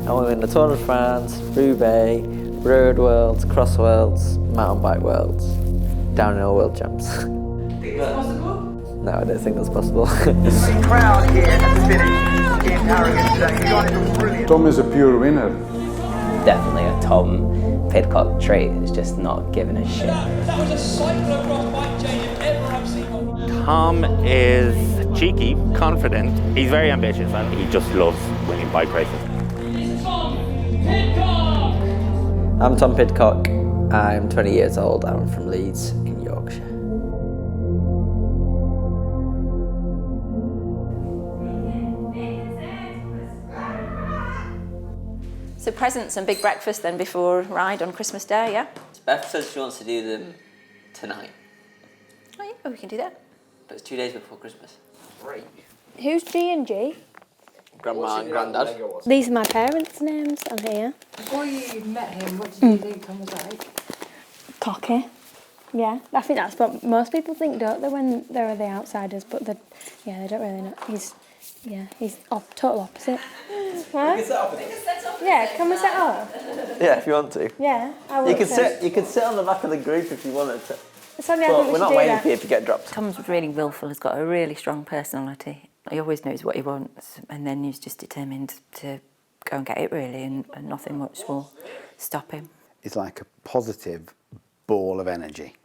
I want to win the Tour de France, Roubaix, Road Worlds, Cross Worlds, Mountain Bike Worlds, Downhill World Champs. Think it's possible? No, I don't think that's possible. Proud here at the finish in Harrogate today. You guys are brilliant. Tom is a pure winner. Definitely a Tom Pidcock trait is just not giving a shit. That was a cyclocross bike change if ever I've seen one. Tom is cheeky, confident, he's very ambitious and he just loves winning bike races. It's Tom Pidcock! I'm Tom Pidcock. I'm 20 years old. I'm from Leeds in Yorkshire. So presents and big breakfast then before a ride on Christmas Day, yeah? Beth says she wants to do them tonight, Oh yeah, we can do that. but it's 2 days before Christmas. Great. Who's G and G? Grandma and Grandad. These are my parents' names on here. Before you met him, what did you think Tom was like? Cocky. Yeah, I think that's what most people think, don't they, when they're the outsiders, but they don't really know. He's total opposite. Huh? Yeah, can we set up? Yeah, if you want to. Yeah, I will. You could sit on the back of the group if you wanted to. It's only I But think we we're should not do waiting that. for you to get dropped. Tom's really willful, has got a really strong personality. He always knows what he wants and then he's just determined to go and get it really and nothing much will stop him. It's like a positive ball of energy.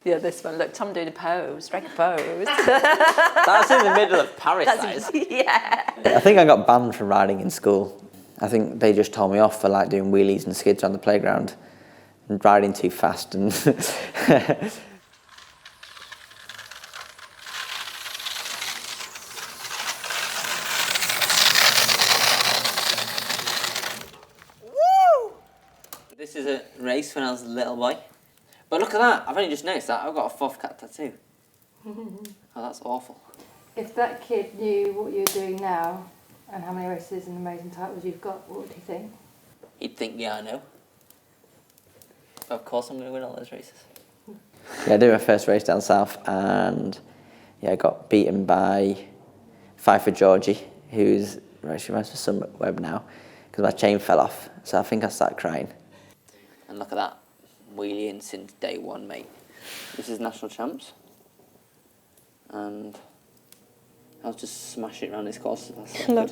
Yeah, this one. Look, Tom doing a pose, strike a pose. That's in the middle of Paris, that is. Yeah. I think I got banned from riding in school. I think they just told me off for like doing wheelies and skids on the playground and riding too fast and This is a race when I was a little boy. But look at that, I've only just noticed that. I've got a fourth cat tattoo. Oh, that's awful. If that kid knew what you're doing now and how many races and amazing titles you've got, what would he think? He'd think, yeah, I know. Of course I'm going to win all those races. Yeah, I did my first race down south and yeah, I got beaten by Pfeiffer Georgie, who's, she rides for Sunweb now, because my chain fell off. So I think I started crying. And look at that, wheeling since day one, mate. This is National Champs. And I was just smashing around this course. Look,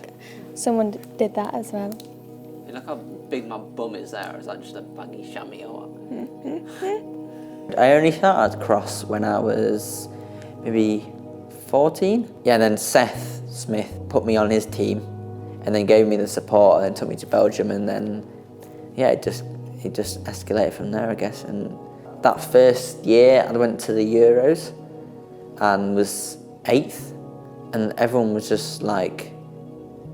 someone did that as well. Look how big my bum is there. Is that just a baggy chamois or what? I only started cross when I was maybe 14. Yeah, and then Seth Smith put me on his team and then gave me the support and then took me to Belgium and then, yeah, it just escalated from there, I guess. And that first year I went to the Euros and was 8th and everyone was just like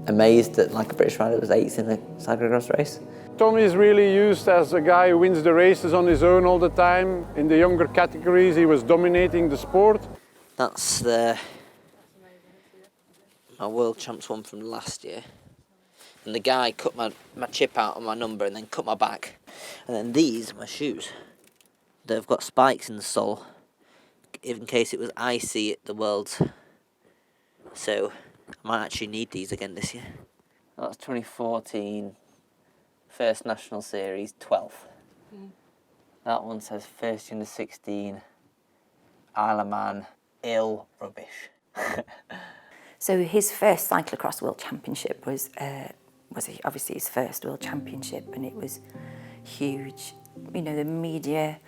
amazed that like a British rider was 8th in a cyclocross race. Tom is really used as a guy who wins the races on his own all the time. In the younger categories, he was dominating the sport. That's my World Champs one from last year. And the guy cut my chip out on my number and then cut my back. And then these are my shoes. They've got spikes in the sole in case it was icy at the Worlds. So I might actually need these again this year. That's 2014, first National Series, 12th. That one says first under 16, Isle of Man, ill rubbish. So his first cyclocross world championship was obviously his first world championship and it was huge. You know, the media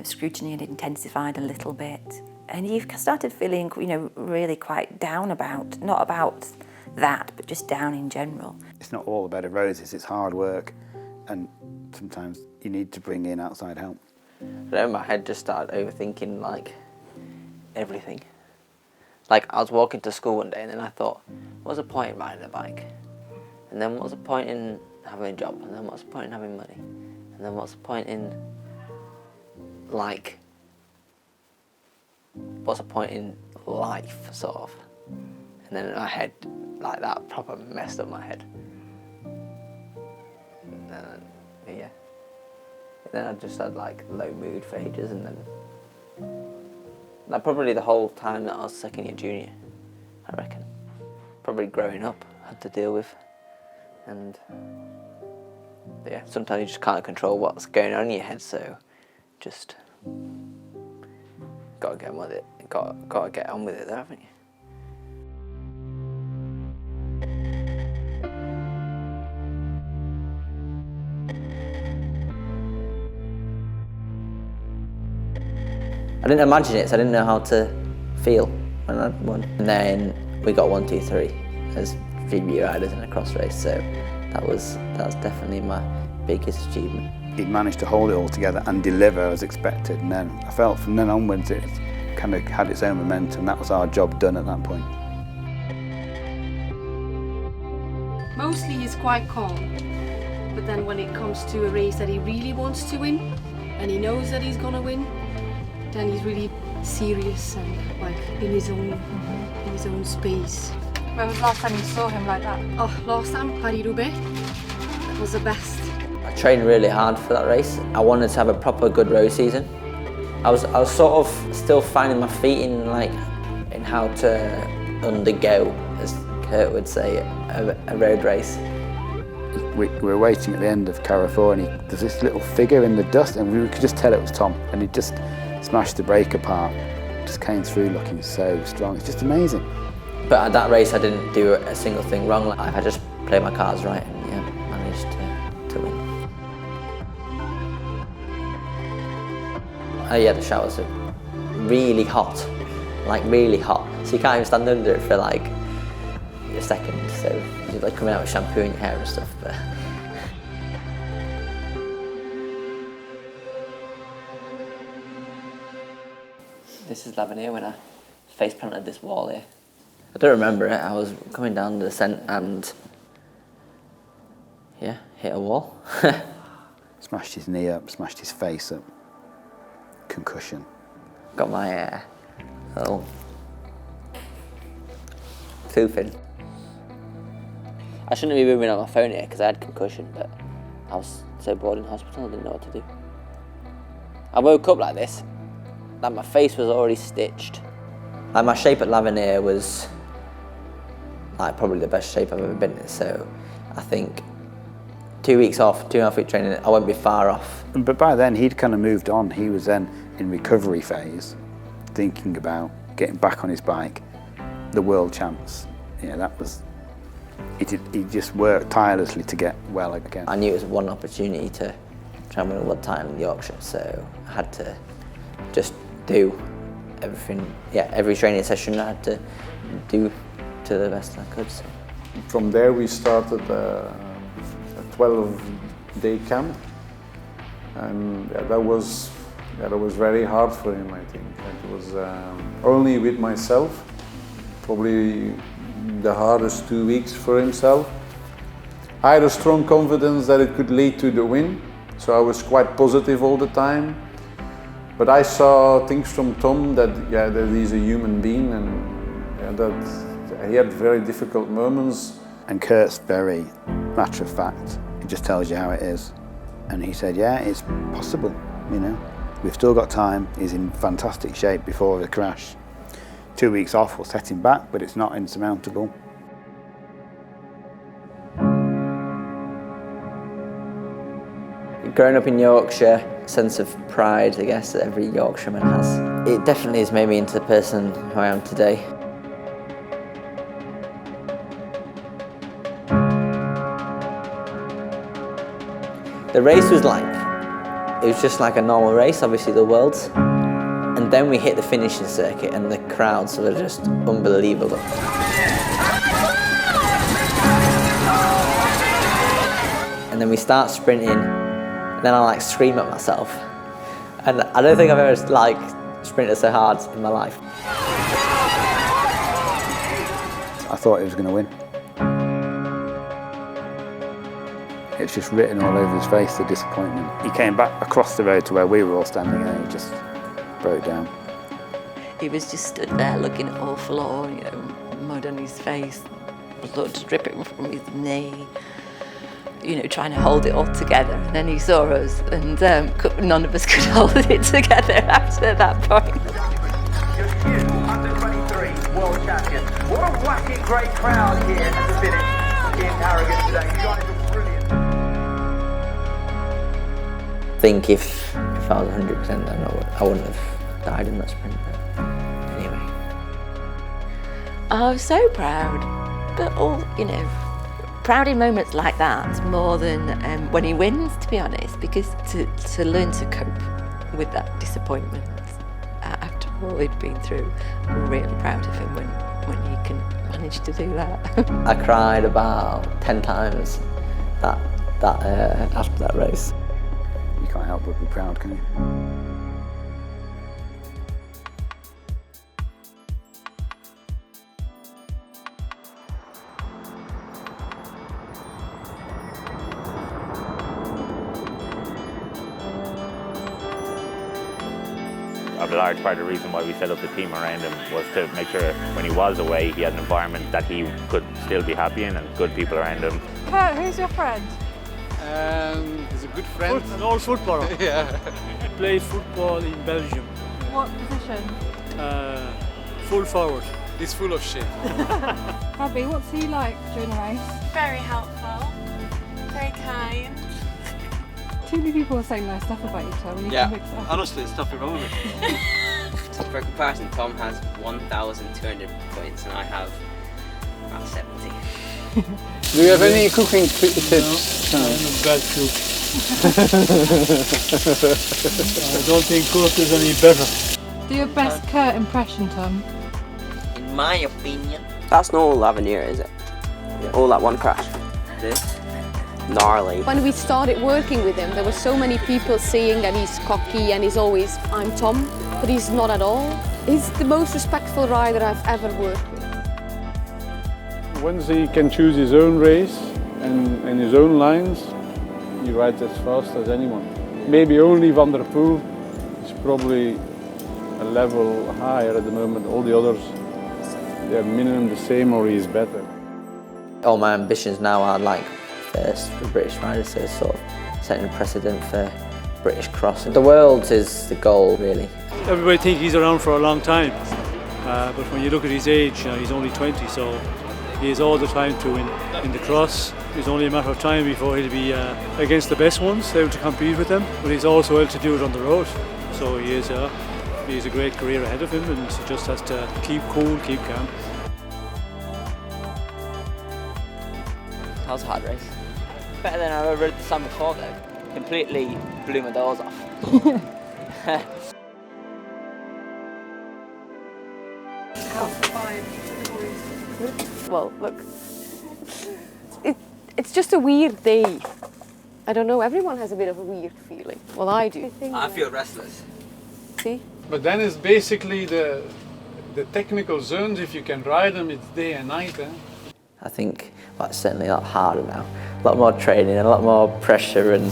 scrutiny had intensified a little bit and he started feeling, you know, really quite down about, not about that, but just down in general. It's not all a bed of roses, it's hard work and sometimes you need to bring in outside help. But in my head just started overthinking like everything. Like I was walking to school one day and then I thought, what's the point in riding a bike? And then what's the point in having a job? And then what's the point in having money? And then what's the point in like, what's the point in life, sort of? And then in my head, like that proper messed up my head. And then, yeah. And then I just had like low mood for ages and then like probably the whole time that I was second year junior, I reckon. Probably growing up, I had to deal with. And yeah, sometimes you just can't control what's going on in your head, so just gotta get on with it. Gotta get on with it, though, haven't you? I didn't imagine it, so I didn't know how to feel when I won. And then we got 1, 2, 3 as VB riders in a cross race, so that was definitely my biggest achievement. He managed to hold it all together and deliver as expected, and then I felt from then onwards it kind of had its own momentum. That was our job done at that point. Mostly he's quite calm, but then when it comes to a race that he really wants to win and he knows that he's gonna win, then he's really serious and like in his own space. When was the last time you saw him like that? Oh, last time, Paris-Roubaix, that was the best. I trained really hard for that race. I wanted to have a proper good road season. I was sort of still finding my feet in how to undergo, as Kurt would say, a road race. We were waiting at the end of Carrefour, and there's this little figure in the dust, and we could just tell it was Tom, and he just smashed the brake apart, just came through looking so strong. It's just amazing. But at that race I didn't do a single thing wrong. I just played my cards right and yeah, managed to win. Oh yeah, the showers are really hot, like really hot. So you can't even stand under it for like a second. So you're like coming out with shampoo in your hair and stuff. But this is L'Avenir when I face planted this wall here. I don't remember it. I was coming down the descent and yeah, hit a wall. Smashed his knee up, smashed his face up. Concussion. Got my little tooth in. I shouldn't be moving on my phone here because I had concussion, but I was so bored in hospital I didn't know what to do. I woke up like this, like my face was already stitched. Like my shape at L'Avenir was like probably the best shape I've ever been in, so I think 2 weeks off, 2.5 week training, I won't be far off. But by then he'd kind of moved on. He was then in recovery phase, thinking about getting back on his bike, the world champs. You know, that was, he just worked tirelessly to get well again. I knew it was one opportunity to try and win a world title in Yorkshire, so I had to just do everything, yeah, every training session I had to do to the best I could. So. From there we started a 12-day camp, and yeah, that was very hard for him, I think. It was only with myself, probably the hardest 2 weeks for himself. I had a strong confidence that it could lead to the win, so I was quite positive all the time. But I saw things from Tom that he's a human being, and that he had very difficult moments. And Kurt's very matter of fact. He just tells you how it is. And he said, yeah, it's possible, you know. We've still got time. He's in fantastic shape before the crash. 2 weeks off will set him back, but it's not insurmountable. Growing up in Yorkshire, sense of pride, I guess, that every Yorkshireman has. It definitely has made me into the person who I am today. The race was it was just like a normal race, obviously the Worlds. And then we hit the finishing circuit and the crowds were just unbelievable. And then we start sprinting, and then I scream at myself. And I don't think I've ever sprinted so hard in my life. I thought he was going to win. It's just written all over his face, the disappointment. He came back across the road to where we were all standing, and he just broke down. He was just stood there looking awful, or mud on his face, blood dripping from his knee, trying to hold it all together. And then he saw us, and none of us could hold it together after that point. Under 23 world champion. What a wacky great crowd here at the finish in Harrogate today. You guys are brilliant. I think if I was 100%, then I wouldn't have died in that sprint. But anyway. I'm so proud, but all, you know, proud in moments like that more than when he wins, to be honest, because to learn to cope with that disappointment after all he'd been through, I'm really proud of him when he can manage to do that. I cried about 10 times after that race. You can't help but be proud, can you? A large part of the reason why we set up the team around him was to make sure when he was away he had an environment that he could still be happy in and good people around him. Kurt, who's your friend? He's a good friend. An old footballer. Yeah. Played football in Belgium. What position? Full forward. He's full of shit. Abby, what's he like during the race? Very helpful, very kind. Too many people are saying nice stuff about you, Tom. You can mix it up. Honestly, it's tough with it. For comparison, Tom has 1,200 points and I have about 70. Do you have any cooking tips? I'm a bad cook. I don't think Kurt is any better. Do your best Kurt impression, Tom. In my opinion. That's not all Avenir, is it? All that one crash. This? Gnarly. When we started working with him, there were so many people saying that he's cocky and he's always, I'm Tom, but he's not at all. He's the most respectful rider I've ever worked with. Once he can choose his own race and his own lines, he rides as fast as anyone. Maybe only Van der Poel is probably a level higher at the moment. All the others, they're minimum the same or he's better. All my ambitions now are like first for British riders, so sort of setting a precedent for British cross. The world is the goal, really. Everybody thinks he's around for a long time, but when you look at his age, he's only 20, so he has all the time to win in the cross. It's only a matter of time before he'll be against the best ones, able to compete with them, but he's also able to do it on the road. So he has a great career ahead of him, and he just has to keep cool, keep calm. That was a hard race. Better than I ever rode the sun before though. Completely blew my doors off. Well, look, it's just a weird day. I don't know, everyone has a bit of a weird feeling. Well, I do. I feel restless. See? But then it's basically the technical zones, if you can ride them, it's day and night. I think it's certainly a lot harder now. A lot more training, a lot more pressure, and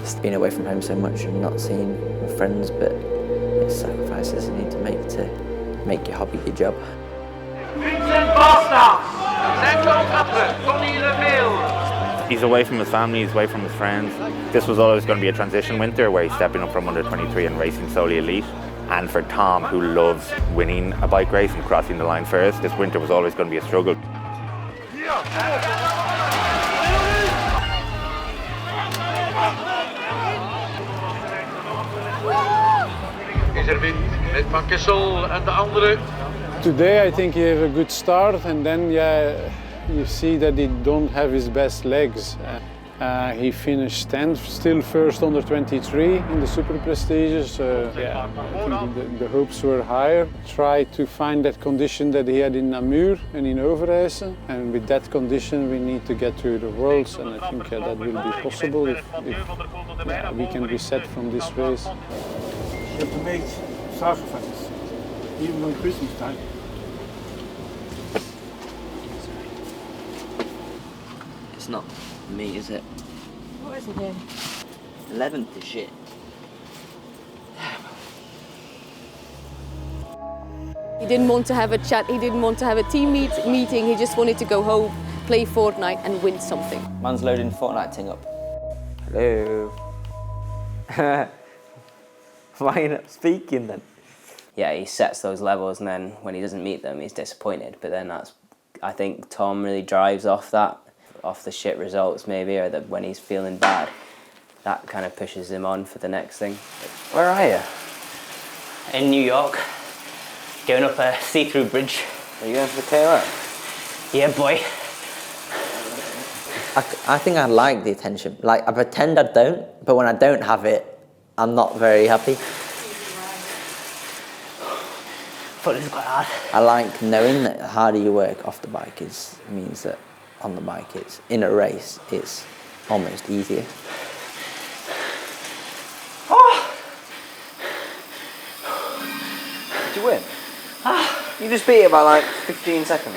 just being away from home so much and not seeing my friends, but it's sacrifices you need to make your hobby your job. Vincent Basta, Central Cuthbert, Tony LeMille. He's away from his family, he's away from his friends. This was always going to be a transition winter where he's stepping up from under 23 and racing solely elite. And for Tom, who loves winning a bike race and crossing the line first, this winter was always going to be a struggle. Is er wind met Van Kessel en de anderen. Today I think he had a good start, and then you see that he don't have his best legs. He finished 10th, still first under 23 in the super prestigious. I think the hopes were higher. Tried to find that condition that he had in Namur and in Overijse, and with that condition we need to get to the Worlds, and I think that will be possible if we can reset from this race. You have to make sacrifices, even on Christmas time. It's not me, is it? What is it then? 11th is shit. He didn't want to have a chat, he didn't want to have a team meeting, he just wanted to go home, play Fortnite and win something. Man's loading Fortnite thing up. Hello. Why are you not speaking then? Yeah, he sets those levels and then when he doesn't meet them, he's disappointed. But then I think Tom really drives off the shit results maybe, or that when he's feeling bad, that kind of pushes him on for the next thing. Where are you? In New York, going up a see-through bridge. Are you going for the KO? Yeah, boy. I think I like the attention. Like, I pretend I don't, but when I don't have it, I'm not very happy. But it's quite hard. I like knowing that the harder you work off the bike means that on the bike in a race it's almost easier. Oh! Did you win? You just beat it by like 15 seconds.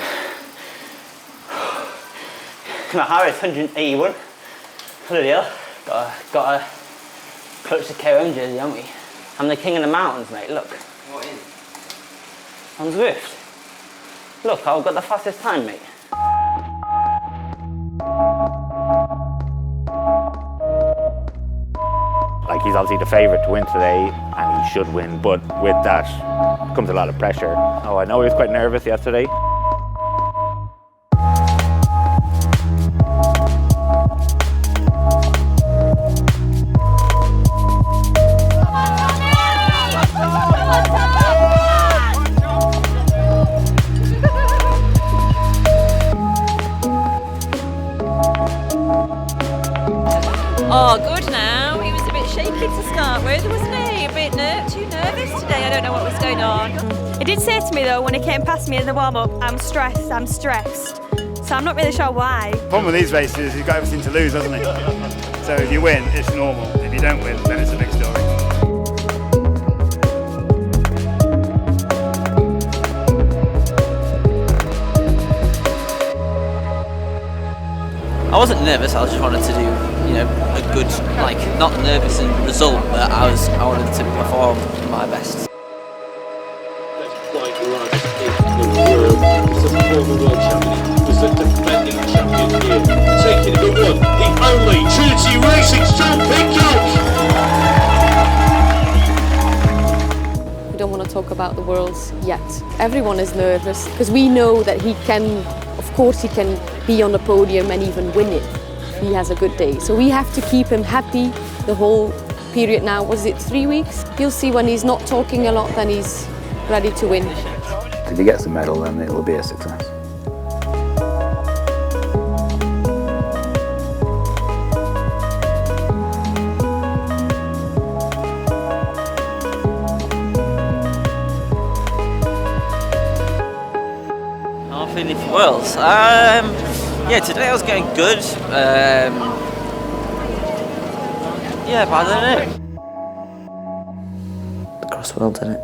My Harris 181. Bloody hell. Got a clutch the KOM jersey, haven't we? I'm the king of the mountains, mate. Look. What is? On Zwift. Look, I've got the fastest time, mate. Like, he's obviously the favourite to win today, and he should win, but with that comes a lot of pressure. Oh, I know he was quite nervous yesterday. Oh, good now. He was a bit shaky to start with, wasn't he? A bit too nervous today. I don't know what was going on. He did say to me though, when he came past me in the warm-up, I'm stressed. So I'm not really sure why. The problem with these races is he's got everything to lose, hasn't he? So if you win, it's normal. If you don't win, then it's a big story. I wasn't nervous, I just wanted to do, a good, not nervous in result, but I wanted to perform my best. Quite right in the world. He's a former world champion. Was the defending champion here. Taking the one, the only Trinity Racing's John Pidcock. We don't want to talk about the Worlds yet. Everyone is nervous because we know that he can, of course he can be on the podium and even win it. He has a good day. So we have to keep him happy the whole period now. Was it 3 weeks? You'll see when he's not talking a lot, then he's ready to win. If he gets a medal, then it will be a success. I'm feeling for Worlds. Yeah, today I was going good. Yeah, but I don't know. Cross Worlds, isn't it?